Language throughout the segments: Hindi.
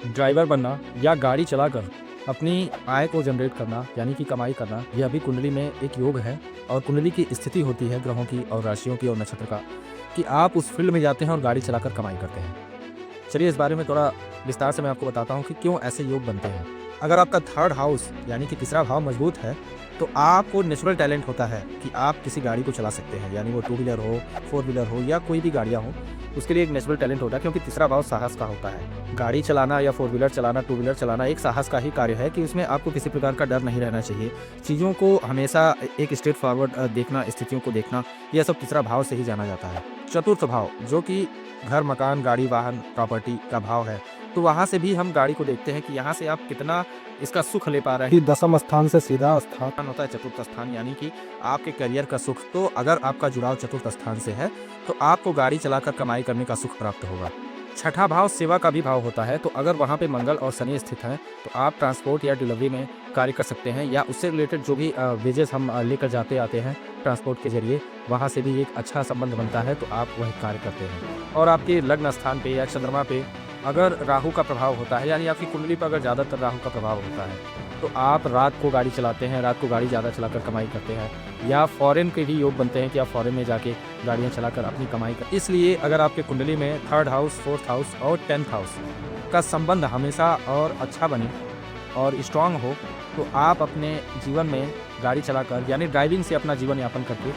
ड्राइवर बनना या गाड़ी चलाकर अपनी आय को जनरेट करना यानी कि कमाई करना, यह भी कुंडली में एक योग है। और कुंडली की स्थिति होती है ग्रहों की और राशियों की और नक्षत्र का, कि आप उस फील्ड में जाते हैं और गाड़ी चलाकर कमाई करते हैं। चलिए इस बारे में थोड़ा विस्तार से मैं आपको बताता हूँ कि क्यों ऐसे योग बनते हैं। अगर आपका थर्ड हाउस यानी कि तीसरा भाव मजबूत है तो आपको नेचुरल टैलेंट होता है कि आप किसी गाड़ी को चला सकते हैं, यानी वो 2 व्हीलर हो, 4 व्हीलर हो या कोई भी गाड़ियाँ हो, उसके लिए एक नेचुरल टैलेंट होता है, क्योंकि तीसरा भाव साहस का होता है। गाड़ी चलाना या 4 व्हीलर चलाना, 2 व्हीलर चलाना एक साहस का ही कार्य है कि उसमें आपको किसी प्रकार का डर नहीं रहना चाहिए। चीज़ों को हमेशा एक स्ट्रेट फॉरवर्ड देखना, स्थितियों को देखना, यह सब तीसरा भाव से ही जाना जाता है। चतुर्थ भाव जो कि घर, मकान, गाड़ी, वाहन, प्रॉपर्टी का भाव है, तो वहाँ से भी हम गाड़ी को देखते हैं कि यहाँ से आप कितना इसका सुख ले पा रहे हैं। दसम स्थान से सीधा स्थान होता है चतुर्थ स्थान, यानी कि आपके करियर का सुख। तो अगर आपका जुड़ाव चतुर्थ स्थान से है तो आपको गाड़ी चलाकर कमाई करने का सुख प्राप्त होगा। छठा भाव सेवा का भी भाव होता है, तो अगर वहाँ पे मंगल और शनि स्थित हैं तो आप ट्रांसपोर्ट या डिलीवरी में कार्य कर सकते हैं, या उससे रिलेटेड जो भी वेजेस हम लेकर जाते आते हैं ट्रांसपोर्ट के जरिए, वहाँ से भी एक अच्छा संबंध बनता है, तो आप वह कार्य करते हैं। और आपके लग्न स्थान पे या चंद्रमा पे अगर राहु का प्रभाव होता है, यानी आपकी कुंडली पर अगर ज़्यादातर राहु का प्रभाव होता है, तो आप रात को गाड़ी चलाते हैं, रात को गाड़ी ज़्यादा चलाकर कमाई करते हैं, या फॉरेन के भी योग बनते हैं कि आप फॉरेन में जाके गाड़ियाँ चलाकर अपनी कमाई कर। इसलिए अगर आपके कुंडली में थर्ड हाउस, फोर्थ हाउस और 10th हाउस का संबंध हमेशा और अच्छा बने और स्ट्रांग हो, तो आप अपने जीवन में गाड़ी चलाकर यानी ड्राइविंग से अपना जीवन यापन करके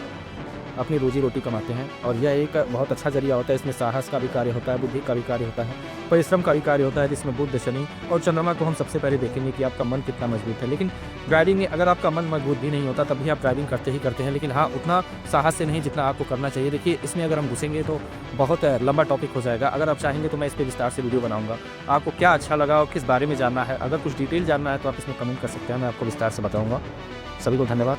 अपनी रोजी रोटी कमाते हैं। और यह एक बहुत अच्छा जरिया होता है। इसमें साहस का भी कार्य होता है, बुद्धि का भी कार्य होता है, परिश्रम का भी कार्य होता है, जिसमें बुध, शनि और चंद्रमा को हम सबसे पहले देखेंगे कि आपका मन कितना मजबूत है। लेकिन ड्राइविंग में अगर आपका मन मजबूत भी नहीं होता तब भी आप ड्राइविंग करते ही करते हैं, लेकिन हाँ उतना साहस से नहीं जितना आपको करना चाहिए। देखिए इसमें अगर हम घुसेंगे तो बहुत लंबा टॉपिक हो जाएगा। अगर आप चाहेंगे तो मैं इस पर विस्तार से वीडियो बनाऊंगा। आपको क्या अच्छा लगा और किस बारे में जानना है, अगर कुछ डिटेल जानना है तो आप इसमें कमेंट कर सकते हैं, मैं आपको विस्तार से बताऊँगा। सभी को धन्यवाद।